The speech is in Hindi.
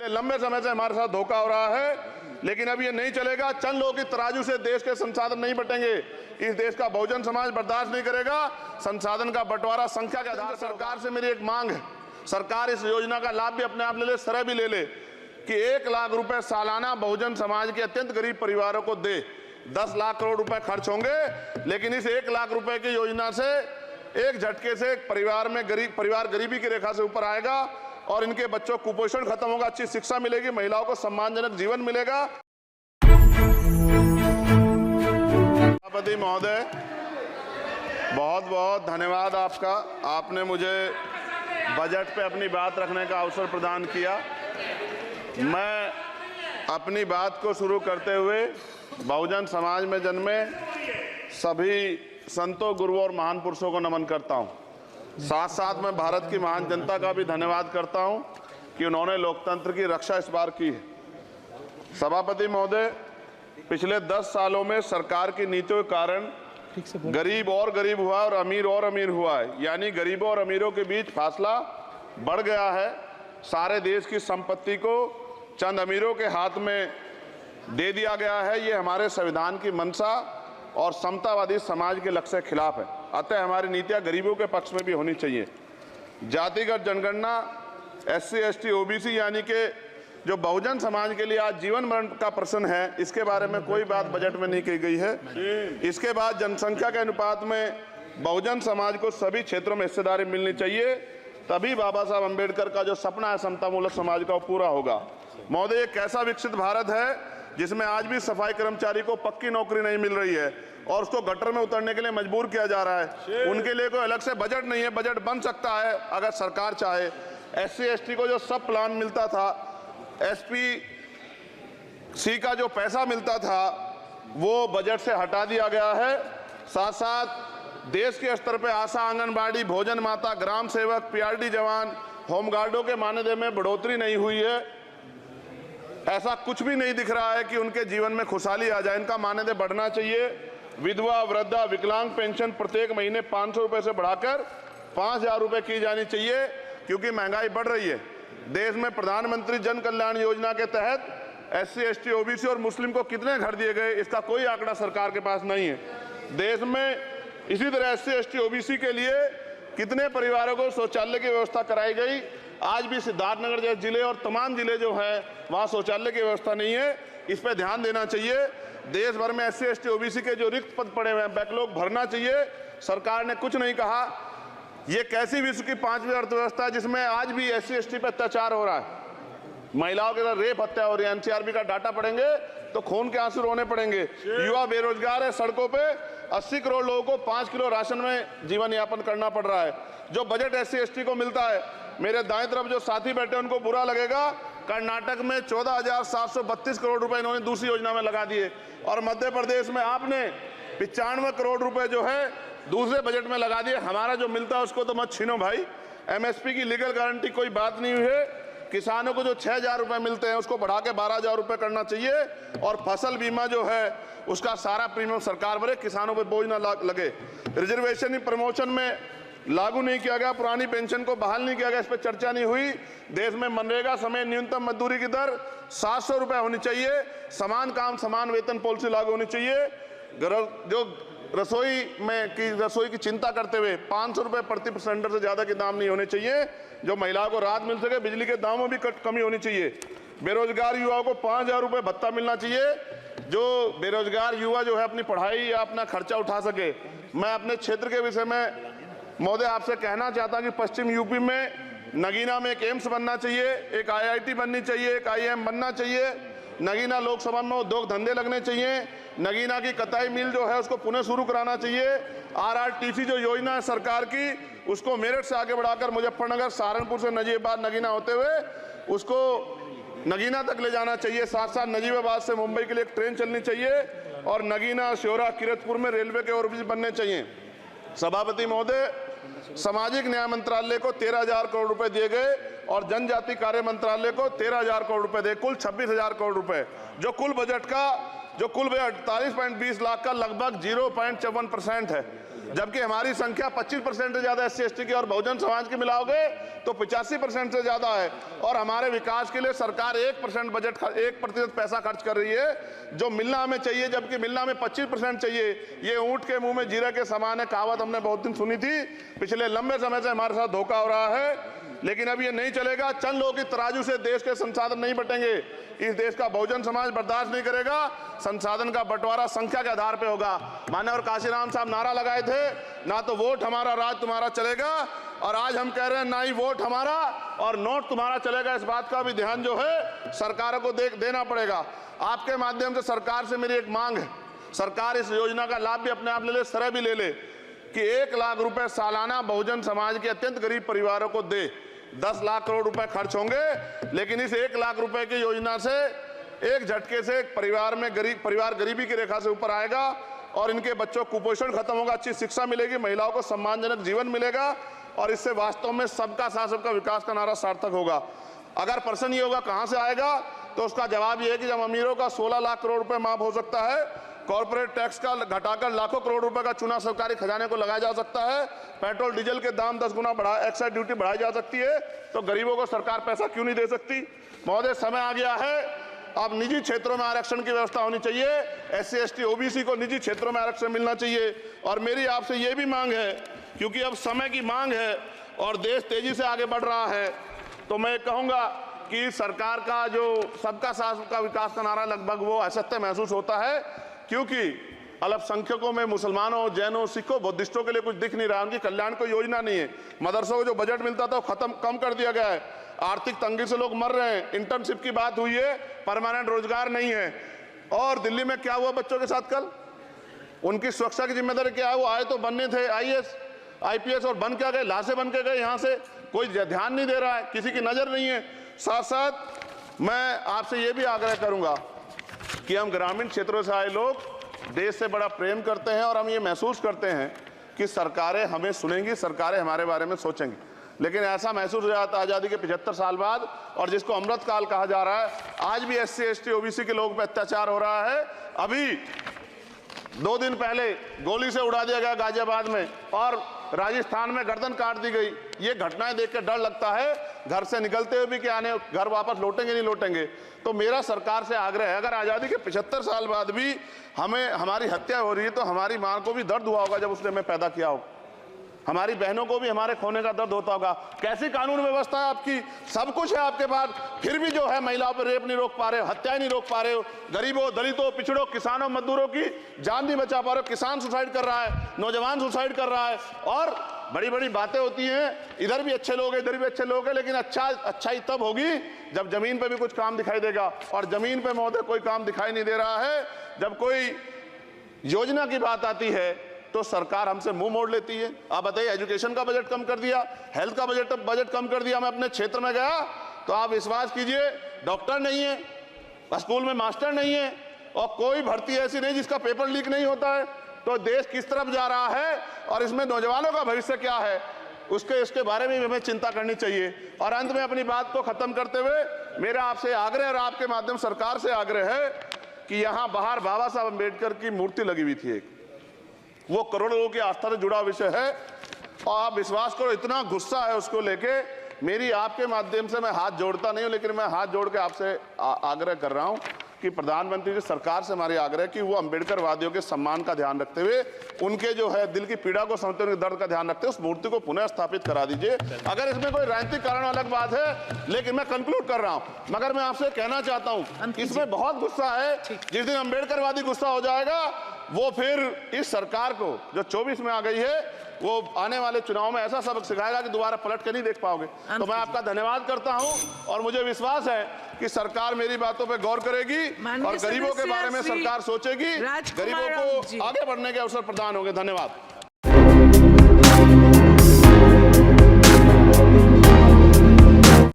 लंबे समय से हमारे साथ धोखा हो रहा है, लेकिन अब ये नहीं चलेगा। चंद लोगों की तराजू से देश के संसाधन नहीं बटेंगे। इस देश का बहुजन समाज बर्दाश्त नहीं करेगा। संसाधन का बंटवारा संख्या के आधार पर। सरकार से मेरी एक मांग है, सरकार इस योजना का लाभ भी अपने आप ले ले, सरह भी ले ले कि 1 लाख रुपए सालाना बहुजन समाज के अत्यंत गरीब परिवारों को दे। 10 लाख करोड़ रुपए खर्च होंगे, लेकिन इस 1 लाख रुपए की योजना से एक झटके से एक परिवार गरीबी की रेखा से ऊपर आएगा और इनके बच्चों को कुपोषण खत्म होगा, अच्छी शिक्षा मिलेगी, महिलाओं को सम्मानजनक जीवन मिलेगा। सभापति महोदय, बहुत बहुत धन्यवाद आपका। आपने मुझे बजट पे अपनी बात रखने का अवसर प्रदान किया। मैं अपनी बात को शुरू करते हुए बहुजन समाज में जन्मे सभी संतों, गुरुओं और महान पुरुषों को नमन करता हूं। साथ साथ मैं भारत की महान जनता का भी धन्यवाद करता हूं कि उन्होंने लोकतंत्र की रक्षा इस बार की है। सभापति महोदय, पिछले 10 सालों में सरकार की नीतियों के कारण गरीब हुआ और अमीर हुआ है, यानी गरीबों और अमीरों के बीच फासला बढ़ गया है। सारे देश की संपत्ति को चंद अमीरों के हाथ में दे दिया गया है। ये हमारे संविधान की मंशा और समतावादी समाज के लक्ष्य के खिलाफ है। अतः हमारी नीतियां गरीबों के पक्ष में भी होनी चाहिए। जातिगत जनगणना, SC, ST, OBC यानी कि जो बहुजन समाज के लिए आज जीवन मरण का प्रश्न है, इसके बारे में कोई बात बजट में नहीं की गई है। इसके बाद जनसंख्या के अनुपात में बहुजन समाज को सभी क्षेत्रों में हिस्सेदारी मिलनी चाहिए, तभी बाबा साहब अम्बेडकर का जो सपना है समतामूलक समाज का, वो पूरा होगा। महोदय, एक ऐसा विकसित भारत है जिसमें आज भी सफाई कर्मचारी को पक्की नौकरी नहीं मिल रही है और उसको गटर में उतरने के लिए मजबूर किया जा रहा है। उनके लिए कोई अलग से बजट नहीं है। बजट बन सकता है अगर सरकार चाहे। SC, ST को जो सब प्लान मिलता था, SPC का जो पैसा मिलता था, वो बजट से हटा दिया गया है। साथ साथ देश के स्तर पर आशा, आंगनबाड़ी, भोजन माता, ग्राम सेवक, PRD जवान, होमगार्डों के मानदेय में बढ़ोतरी नहीं हुई है। ऐसा कुछ भी नहीं दिख रहा है कि उनके जीवन में खुशहाली आ जाए। इनका मानदेय बढ़ना चाहिए। विधवा, वृद्धा, विकलांग पेंशन प्रत्येक महीने 500 रुपए से बढ़ाकर 5000 रुपए की जानी चाहिए, क्योंकि महंगाई बढ़ रही है। देश में प्रधानमंत्री जन कल्याण योजना के तहत SC, ST, OBC और मुस्लिम को कितने घर दिए गए, इसका कोई आंकड़ा सरकार के पास नहीं है। देश में इसी तरह SC, ST, OBC के लिए कितने परिवारों को शौचालय की व्यवस्था कराई गई। आज भी सिद्धार्थनगर जैसे जिले और तमाम जिले जो हैं, वहाँ शौचालय की व्यवस्था नहीं है। इस पर ध्यान देना चाहिए। देश भर में SC, ST, OBC के जो रिक्त पद पड़े हुए हैं, बैकलॉग भरना चाहिए। सरकार ने कुछ नहीं कहा। ये कैसी विश्व की 5वीं अर्थव्यवस्था है जिसमें आज भी SC, ST पर अत्याचार हो रहा है, महिलाओं के साथ रेप हत्या हो रही है। NCRB का डाटा पढ़ेंगे तो खून के आंसू रोने पड़ेंगे। युवा बेरोजगार है, सड़कों पे 80 करोड़ लोगों को 5 किलो राशन में जीवन यापन करना पड़ रहा है। जो बजट SC, ST को मिलता है, मेरे दाएं तरफ जो साथी बैठे उनको बुरा लगेगा, कर्नाटक में 14,732 करोड़ रुपए इन्होंने दूसरी योजना में लगा दिए और मध्य प्रदेश में आपने 95 करोड़ रुपए जो है दूसरे बजट में लगा दिए। हमारा जो मिलता है उसको तो मत छीनो भाई। MSP की लीगल गारंटी कोई बात नहीं हुई है। किसानों को जो 6,000 रुपए मिलते हैं उसको बढ़ा के 12,000 रुपए करना चाहिए और फसल बीमा जो है उसका सारा प्रीमियम सरकार भरे, किसानों पर बोझ ना लगे। रिजर्वेशन प्रमोशन में लागू नहीं किया गया, पुरानी पेंशन को बहाल नहीं किया गया, इस पर चर्चा नहीं हुई। देश में मनरेगा समय न्यूनतम मजदूरी की दर 700 रुपए होनी चाहिए। समान काम समान वेतन पॉलिसी लागू होनी चाहिए। जो रसोई की चिंता करते हुए 500 रुपए प्रति सिलेंडर से ज्यादा के दाम नहीं होने चाहिए, जो महिलाओं को राहत मिल सके। बिजली के दामों में भी कमी होनी चाहिए। बेरोजगार युवाओं को 5,000 रुपए भत्ता मिलना चाहिए, जो बेरोजगार युवा जो है अपनी पढ़ाई या अपना खर्चा उठा सके। मैं अपने क्षेत्र के विषय में महोदय आपसे कहना चाहता हूं कि पश्चिम यूपी में नगीना में एक एम्स बनना चाहिए, एक IIT बननी चाहिए, एक IIM बनना चाहिए। नगीना लोकसभा में उद्योग धंधे लगने चाहिए। नगीना की कताई मिल जो है उसको पुनः शुरू कराना चाहिए। RRTC जो योजना है सरकार की, उसको मेरठ से आगे बढ़ाकर मुजफ्फरनगर, सहारनपुर से नजीबाबाद, नगीना होते हुए उसको नगीना तक ले जाना चाहिए। साथ साथ नजीबाबाद से मुंबई के लिए एक ट्रेन चलनी चाहिए और नगीना, श्योरा, किरतपुर में रेलवे के ओवरब्रिज बनने चाहिए। सभापति महोदय, सामाजिक न्याय मंत्रालय को 13,000 करोड़ रुपए दिए गए और जनजाति कार्य मंत्रालय को 13,000 करोड़ रुपए दिए, कुल 26,000 करोड़ रुपए, जो कुल बजट 48.20 लाख का लगभग 0.54% है। जबकि हमारी संख्या 25% से ज्यादा SC/ST की और बहुजन समाज की मिलाओगे तो 85% से ज्यादा है। और हमारे विकास के लिए सरकार 1% बजट 1% पैसा खर्च कर रही है जो मिलना हमें चाहिए, जबकि मिलना हमें 25% चाहिए। ये ऊंट के मुंह में जीरा के समान है, कहावत हमने बहुत दिन सुनी थी। पिछले लंबे समय से हमारे साथ धोखा हो रहा है, लेकिन अब ये नहीं चलेगा। चंद लोगों की तराजू से देश के संसाधन नहीं बटेंगे। इस देश का बहुजन समाज बर्दाश्त नहीं करेगा। संसाधन का बंटवारा संख्या के आधार पे होगा। मानव काशीराम साहब नारा लगाए थे, ना तो वोट हमारा राज तुम्हारा चलेगा, और आज हम कह रहे हैं ना ही वोट हमारा और नोट तुम्हारा चलेगा। इस बात का भी ध्यान जो है सरकारों को देना पड़ेगा। आपके माध्यम से सरकार से मेरी एक मांग है, सरकार इस योजना का लाभ भी अपने आप ले ले, सरह भी ले ले कि 1 लाख रुपए सालाना बहुजन समाज के अत्यंत गरीब परिवारों को दे। 10 लाख करोड़ रुपए खर्च होंगे, लेकिन इस 1 लाख रुपए की योजना से एक झटके से एक परिवार गरीबी की रेखा से ऊपर आएगा और इनके बच्चों को कुपोषण खत्म होगा, अच्छी शिक्षा मिलेगी, महिलाओं को सम्मानजनक जीवन मिलेगा और इससे वास्तव में सबका साथ सबका विकास का नारा सार्थक होगा। अगर प्रश्न ये होगा कहां से आएगा, तो उसका जवाब ये है कि जब अमीरों का 16 लाख करोड़ रुपए माफ हो सकता है, कॉर्पोरेट टैक्स का घटाकर लाखों करोड़ रुपए का चुना सरकारी खजाने को लगाया जा सकता है, पेट्रोल डीजल के दाम 10 गुना एक्साइज ड्यूटी बढ़ाई जा सकती है, तो गरीबों को सरकार पैसा क्यों नहीं दे सकती। महोदय, समय आ गया है, अब निजी क्षेत्रों में आरक्षण की व्यवस्था होनी चाहिए। SC/ST OBC को निजी क्षेत्रों में आरक्षण मिलना चाहिए। और मेरी आपसे ये भी मांग है, क्योंकि अब समय की मांग है और देश तेजी से आगे बढ़ रहा है, तो मैं कहूंगा कि सरकार का जो सबका साथ सबका विकास का नारा लगभग वो असत्य महसूस होता है, क्योंकि अल्पसंख्यकों में मुसलमानों, जैनों, सिखों, बुद्धिस्टों के लिए कुछ दिख नहीं रहा, उनकी कल्याण कोई योजना नहीं है। मदरसों को जो बजट मिलता था वो कम कर दिया गया है। आर्थिक तंगी से लोग मर रहे हैं। इंटर्नशिप की बात हुई है, परमानेंट रोजगार नहीं है। और दिल्ली में क्या हुआ बच्चों के साथ कल, उनकी सुरक्षा की जिम्मेदारी क्या है? वो आए तो बनने थे IAS IPS और बन क्या गए, लाशें बन के गए। यहाँ से कोई ध्यान नहीं दे रहा है, किसी की नजर नहीं है। साथ साथ मैं आपसे ये भी आग्रह करूंगा कि हम ग्रामीण क्षेत्रों से आए लोग देश से बड़ा प्रेम करते हैं और हम ये महसूस करते हैं कि सरकारें हमें सुनेंगी, सरकारें हमारे बारे में सोचेंगी। लेकिन ऐसा महसूस हो जाता है आज़ादी के 75 साल बाद, और जिसको अमृतकाल कहा जा रहा है, आज भी SC/ST OBC के लोगों पर अत्याचार हो रहा है। अभी 2 दिन पहले गोली से उड़ा दिया गया गाजियाबाद में, और राजस्थान में गर्दन काट दी गई। ये घटनाएं देख के डर लगता है, घर से निकलते हुए भी कि आने घर वापस लौटेंगे नहीं लौटेंगे। तो मेरा सरकार से आग्रह है, अगर आज़ादी के 75 साल बाद भी हमारी हत्या हो रही है, तो हमारी मां को भी दर्द हुआ होगा जब उसने हमें पैदा किया हो, हमारी बहनों को भी हमारे खोने का दर्द होता होगा। कैसी कानून व्यवस्था है आपकी, सब कुछ है आपके पास, फिर भी जो है महिलाओं पर रेप नहीं रोक पा रहे हो, हत्याएं नहीं रोक पा रहे हो, गरीबों, दलितों, पिछड़ों, किसानों, मजदूरों की जान नहीं बचा पा रहे हो। किसान सुसाइड कर रहा है, नौजवान सुसाइड कर रहा है, और बड़ी बड़ी बातें होती हैं, इधर भी अच्छे लोग हैं, इधर भी अच्छे लोग हैं, लेकिन अच्छाई तब होगी जब जमीन पे भी कुछ काम दिखाई देगा। और जमीन पे महोदय कोई काम दिखाई नहीं दे रहा है। जब कोई योजना की बात आती है तो सरकार हमसे मुंह मोड़ लेती है। आप बताइए, एजुकेशन का बजट कम कर दिया, हेल्थ का बजट कम कर दिया। मैं अपने क्षेत्र में गया तो आप विश्वास कीजिए, डॉक्टर नहीं है, स्कूल में मास्टर नहीं है, और कोई भर्ती ऐसी नहीं जिसका पेपर लीक नहीं होता है। तो देश किस तरफ जा रहा है और इसमें नौजवानों का भविष्य क्या है, इसके बारे में हमें चिंता करनी चाहिए। और अंत में अपनी बात को खत्म करते हुए मेरा आपसे आग्रह और आपके माध्यम सरकार से आग्रह है कि यहाँ बाहर बाबा साहब अम्बेडकर की मूर्ति लगी हुई थी एक, वो करोड़ों लोगों की आस्था से जुड़ा विषय है, और आप विश्वास करो इतना गुस्सा है उसको लेके। मेरी आपके माध्यम से मैं हाथ जोड़ता नहीं हूं, लेकिन मैं हाथ जोड़ के आपसे आग्रह कर रहा हूं कि प्रधानमंत्री जी, सरकार से हमारी आग्रह कि वो अम्बेडकर वादियों के सम्मान का ध्यान रखते हुए, उनके जो है दिल की पीड़ा को समझते हुए, उनके दर्द का ध्यान रखते हुए उस मूर्ति को पुनः स्थापित करा दीजिए। अगर इसमें कोई राजनीतिक कारण अलग बात है, लेकिन मैं कंक्लूड कर रहा हूं। मगर मैं आपसे कहना चाहता हूं, इसमें बहुत गुस्सा है। जिस दिन अम्बेडकरवादी गुस्सा हो जाएगा, वो फिर इस सरकार को जो 24 में आ गई है, वो आने वाले चुनाव में ऐसा सबक सिखाएगा कि दोबारा पलट के नहीं देख पाओगे। तो मैं आपका धन्यवाद करता हूं, और मुझे विश्वास है कि सरकार मेरी बातों पे गौर करेगी और गरीबों के बारे में सरकार सोचेगी, गरीबों को आगे बढ़ने के अवसर प्रदान होंगे। धन्यवाद।